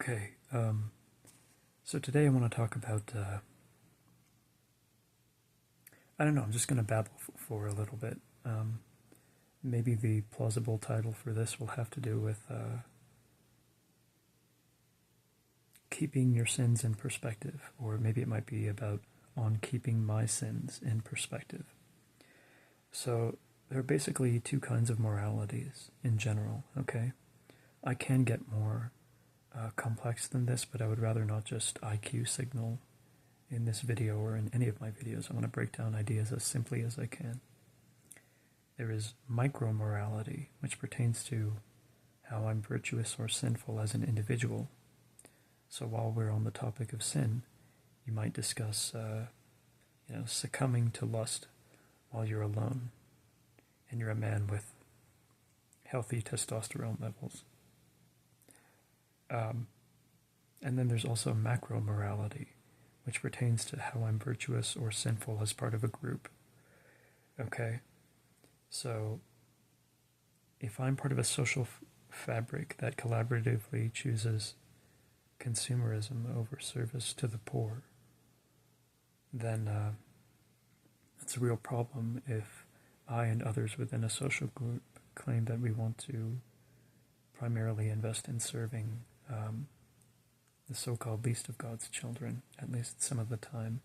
Okay, so today I want to talk about, I don't know, I'm just going to babble for a little bit. Maybe the plausible title for this will have to do with keeping your sins in perspective, or maybe it might be about on keeping my sins in perspective. So there are basically two kinds of moralities in general, okay? I can get more complex than this, but I would rather not just IQ signal in this video or in any of my videos. I want to break down ideas as simply as I can. There is micro-morality, which pertains to how I'm virtuous or sinful as an individual. So while we're on the topic of sin, you might discuss succumbing to lust while you're alone and you're a man with healthy testosterone levels. And then there's also macro-morality, which pertains to how I'm virtuous or sinful as part of a group. Okay? So, if I'm part of a social fabric that collaboratively chooses consumerism over service to the poor, then it's a real problem if I and others within a social group claim that we want to primarily invest in serving the so-called least of God's children, at least some of the time.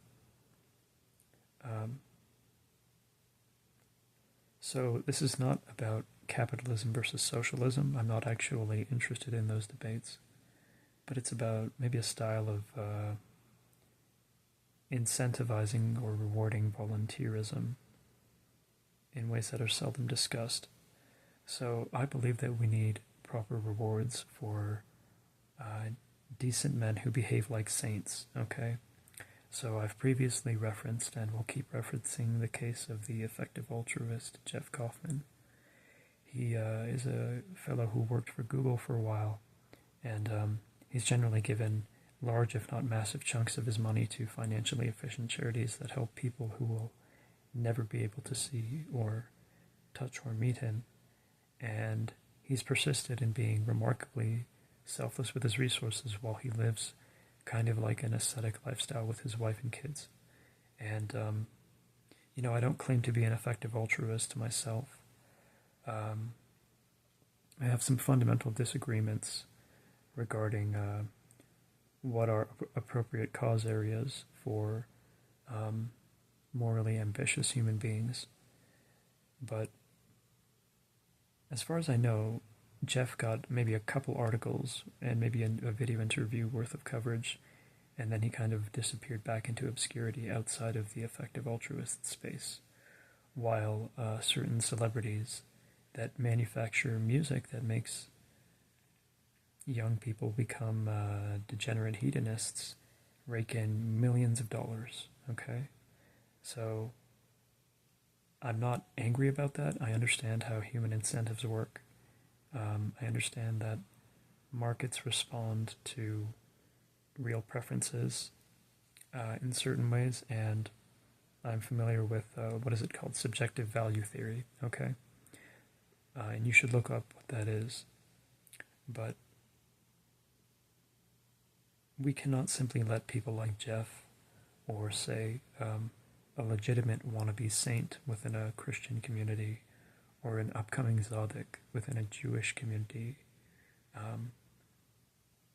So this is not about capitalism versus socialism. I'm not actually interested in those debates, but it's about maybe a style of incentivizing or rewarding volunteerism in ways that are seldom discussed. So I believe that we need proper rewards for decent men who behave like saints, okay? So I've previously referenced, and will keep referencing, the case of the effective altruist, Jeff Kaufman. He is a fellow who worked for Google for a while, and he's generally given large, if not massive, chunks of his money to financially efficient charities that help people who will never be able to see or touch or meet him. And he's persisted in being remarkably selfless with his resources while he lives kind of like an ascetic lifestyle with his wife and kids. And, I don't claim to be an effective altruist myself. I have some fundamental disagreements regarding what are appropriate cause areas for morally ambitious human beings. But as far as I know, Jeff got maybe a couple articles and maybe a video interview worth of coverage, and then he kind of disappeared back into obscurity outside of the effective altruist space, while certain celebrities that manufacture music that makes young people become degenerate hedonists rake in millions of dollars, okay? So I'm not angry about that. I understand how human incentives work. I understand that markets respond to real preferences in certain ways, and I'm familiar with, what is it called, subjective value theory, okay? And you should look up what that is. But we cannot simply let people like Jeff, or say a legitimate wannabe saint within a Christian community, or an upcoming tzaddik within a Jewish community,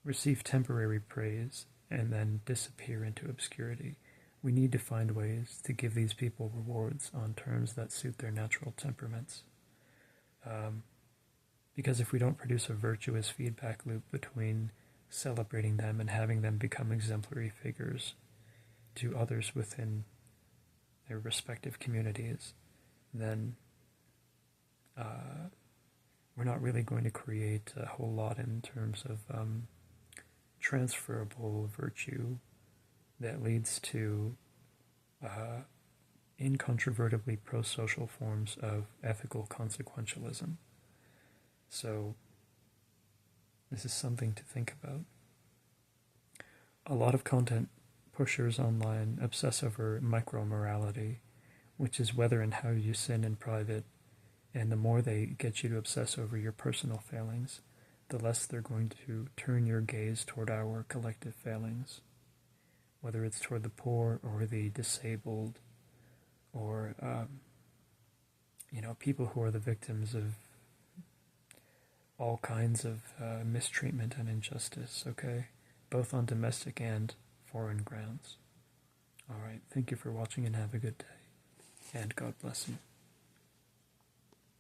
receive temporary praise and then disappear into obscurity. We need to find ways to give these people rewards on terms that suit their natural temperaments. Because if we don't produce a virtuous feedback loop between celebrating them and having them become exemplary figures to others within their respective communities, then we're not really going to create a whole lot in terms of transferable virtue that leads to incontrovertibly pro-social forms of ethical consequentialism. So this is something to think about. A lot of content pushers online obsess over micro-morality, which is whether and how you sin in private, and the more they get you to obsess over your personal failings, the less they're going to turn your gaze toward our collective failings, whether it's toward the poor or the disabled or, people who are the victims of all kinds of mistreatment and injustice, okay? Both on domestic and foreign grounds. All right, thank you for watching and have a good day. And God bless you.